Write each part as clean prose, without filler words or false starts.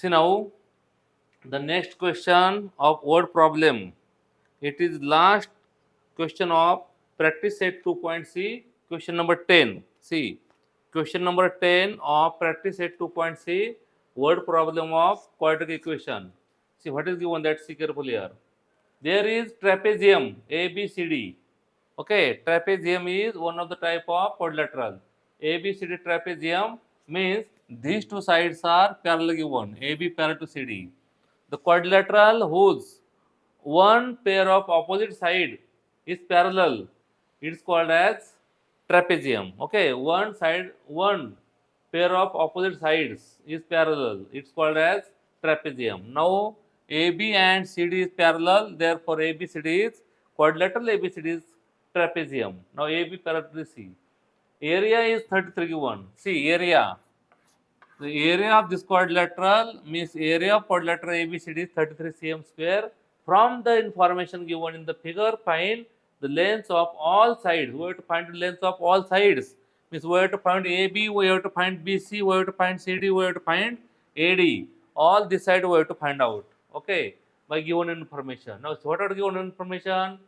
See now, the next question of word problem. It is last question of practice set 2.c, question number 10. See, question number 10 of practice set 2.c, word problem of quadratic equation. See what is given, that see carefully here. There is trapezium ABCD. Okay, trapezium is one of the type of quadrilateral. ABCD trapezium means these two sides are parallel given, AB parallel to CD. The quadrilateral whose one pair of opposite side is parallel, it's called as trapezium. Okay, one pair of opposite sides is parallel, it's called as trapezium. Now AB and CD is parallel, therefore ABCD is quadrilateral, ABCD is trapezium. Now AB parallel to C. Area is 33 given. See area. The area of this quadrilateral means area of quadrilateral ABCD is 33 cm square. From the information given in the figure, find the lengths of all sides. We have to find the lengths of all sides. Means we have to find AB, we have to find BC, we have to find CD, we have to find AD. All this side we have to find out. Okay, by given information. Now, what are the given information?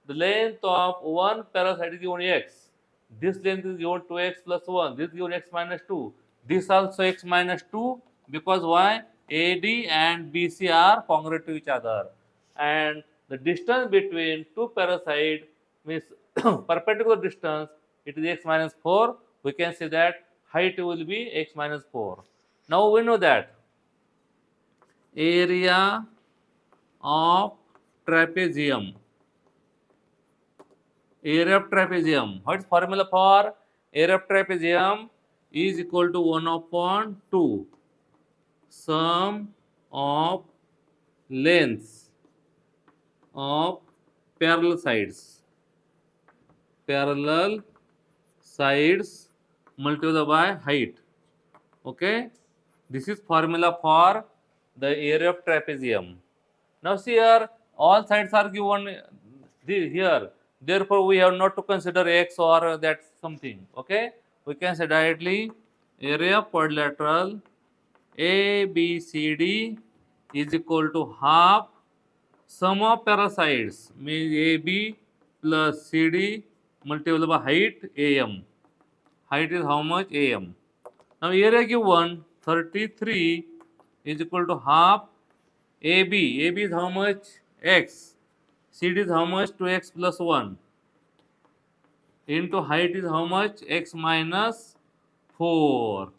The length of one parallel side is given x. This length is given 2x plus 1. This is given x minus 2. This also x minus 2, because why? AD and BC are congruent to each other. And the distance between two parallel sides means perpendicular distance, it is x minus 4. We can say that height will be x minus 4. Now we know that area of trapezium. Area of trapezium. What is formula for area of trapezium? Is equal to 1 upon 2 sum of lengths of parallel sides. Parallel sides multiplied by height. Okay, this is formula for the area of trapezium. Now see here, all sides are given here. Therefore, we have not to consider x or that something. Okay, we can say directly area of quadrilateral ABCD is equal to half sum of parallel sides, means AB plus CD multiplied by height AM. Height is how much? AM. Now area given 33 is equal to half AB. AB is how much? X. CD is how much? 2x plus 1. Into height is how much? X minus 4.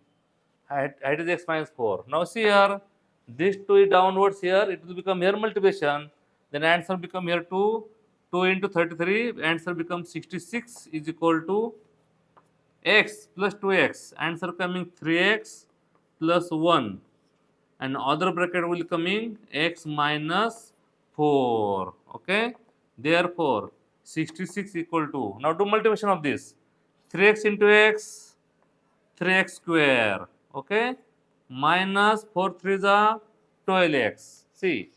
Height is x minus 4. Now see here, this 2 is downwards here, it will become here multiplication. Then answer become here 2. 2 into 33, answer becomes 66 is equal to x plus 2x. Answer coming 3x plus 1. And other bracket will coming x minus 4. Okay, therefore 66 equal to, now do multiplication of this, 3x into x, 3x square. Okay, minus 4 3 are 12x. See,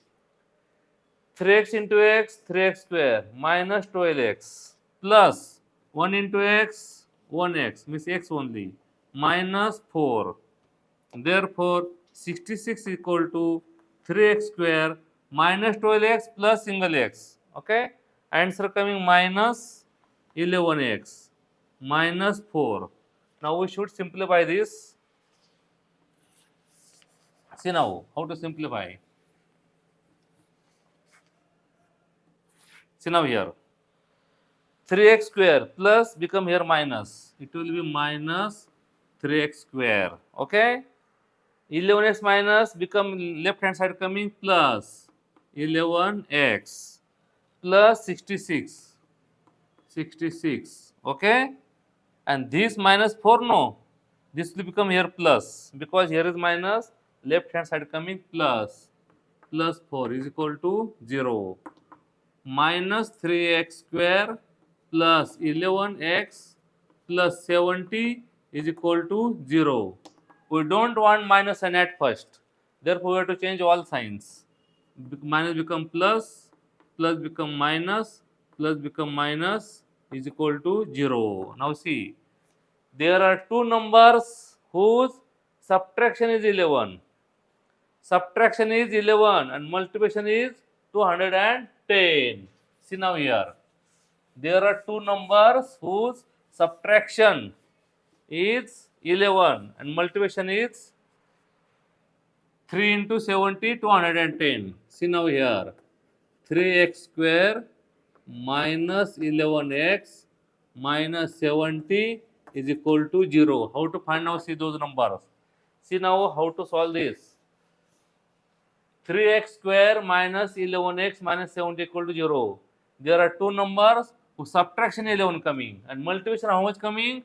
3x into x, 3x square minus 12x plus 1 into x, 1x means x only, minus 4. Therefore 66 equal to 3x square minus 12x plus single x. Okay, answer coming minus 11x minus 4. Now we should simplify this. See now how to simplify. See now here, 3x square plus become here minus, it will be minus 3x square. Okay, 11x minus become left hand side coming plus 11x plus 66. Okay, and this minus 4, no, this will become here plus, because here is minus, left hand side coming plus 4 is equal to 0. Minus 3x square plus 11x plus 70 is equal to 0. We don't want minus and at first, therefore we have to change all signs. Minus become plus, plus become minus, plus become minus is equal to 0. Now see, there are two numbers whose subtraction is 11. Subtraction is 11 and multiplication is 210. See now here. There are two numbers whose subtraction is 11 and multiplication is 3 into 70, 210. See now here. 3x square minus 11x minus 70 is equal to 0. How to find out? See those numbers. See now how to solve this. 3x square minus 11x minus 70 equal to 0. There are two numbers whose subtraction 11 coming and multiplication how much coming?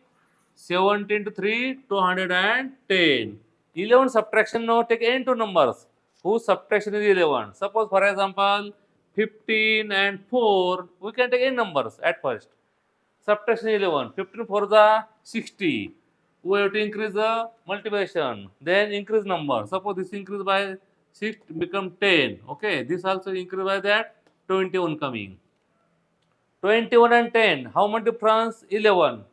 17 to 3, 210. 11 subtraction now take any two numbers whose subtraction is 11. Suppose for example 15 and 4, we can take any numbers at first. Subtraction 11, 15 for the 60. We have to increase the multiplication, then increase number. Suppose this increase by 6 become 10. Okay, this also increase by that 21 coming. 21 and 10, how much difference? 11.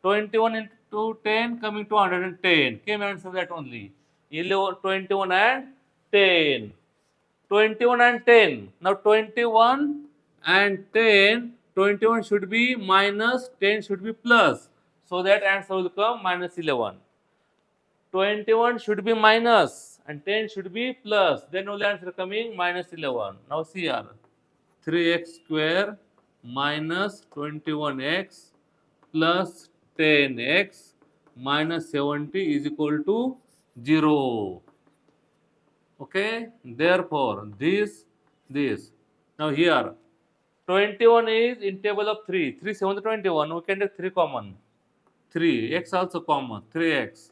21 into 10 coming to 110. Came answer that only. 11, 21 and 10. 21 and 10. Now 21 and 10, 21 should be minus, 10 should be plus. So that answer will come minus 11. 21 should be minus and 10 should be plus. Then only answer coming minus 11. Now see here. 3x square minus 21x plus 10x minus 70 is equal to 0. Okay, therefore this. Now here 21 is in table of 3. 3 7 21. We can take 3 common. 3 x also common. 3x.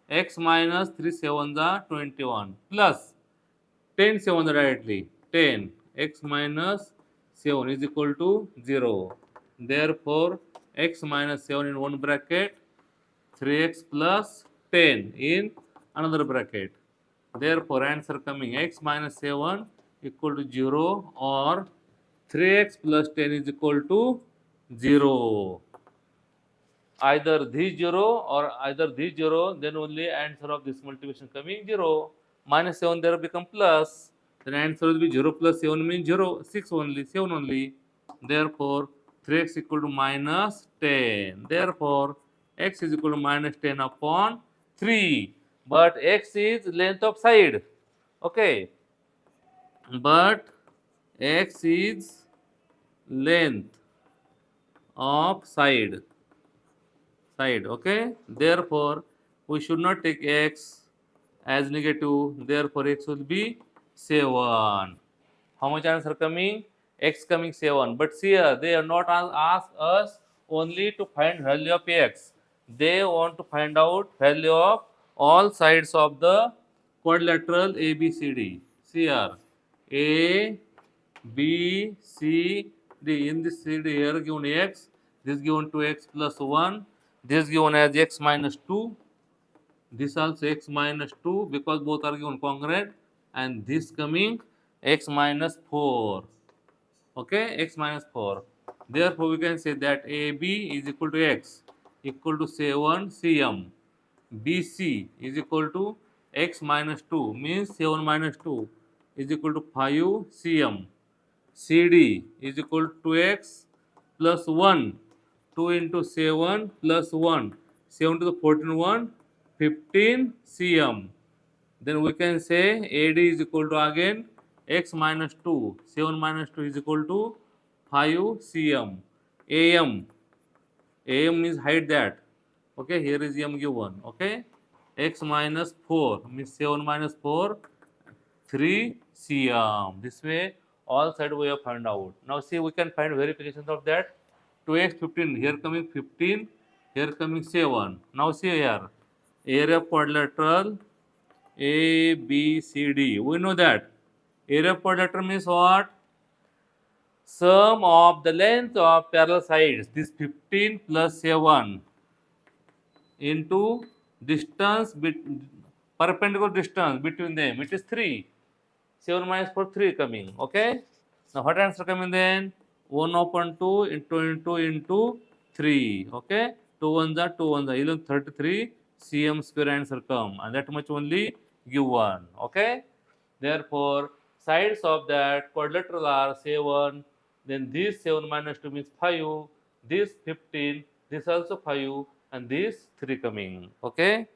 X minus 3 7 the 21 plus 10 7 directly. 10 x minus 7 is equal to 0. Therefore x minus 7 in one bracket, 3x plus 10 in another bracket. Therefore answer coming x minus 7 equal to 0 or 3x plus 10 is equal to 0. Either this 0 or either this 0, then only answer of this multiplication coming 0. Minus 7 there become plus. Then answer will be 0 plus 7 means 0, 6 only, 7 only. Therefore 3x equal to minus 10. Therefore x is equal to minus 10 upon 3. But x is length of side. Okay. But x is length of side. Okay. Therefore we should not take x as negative. Therefore x will be 7. How much answer coming? X coming 7. But see here, they are not ask us only to find value of x. They want to find out value of all sides of the quadrilateral ABCD. See here, A, B, C, D. In this CD here given x, this given 2x plus 1, this given as x minus 2, this also x minus 2 because both are given congruent, and this coming x minus 4. Okay, x minus 4. Therefore we can say that AB is equal to x equal to 7 cm. BC is equal to x minus 2 means 7 minus 2 is equal to 5 cm. CD is equal to x plus 1. 2 into 7 plus 1. 7 to the 14 1, 15 cm. Then we can say AD is equal to again x minus 2. 7 minus 2 is equal to 5 cm. AM means height that. Okay, here is m given. Okay, x minus 4 means 7 minus 4, 3 cm. This way all side we have found out. Now see, we can find verifications of that. 2x 15, here coming 15, here coming 7. Now see here, area of quadrilateral ABCD. We know that area of quadrilateral means what? Sum of the length of parallel sides. This 15 plus 7 into distance, perpendicular distance between them. It is 3. 7 minus 4, 3 coming. Okay. Now what answer coming then? 1 upon 2 into 3. Okay. 2 1 are 2 1 11 33 cm square answer come, and that much only given. Okay. Therefore, sides of that quadrilateral are 7. Then this 7 minus 2 means 5. This 15. This also 5. And this 3 coming. Okay.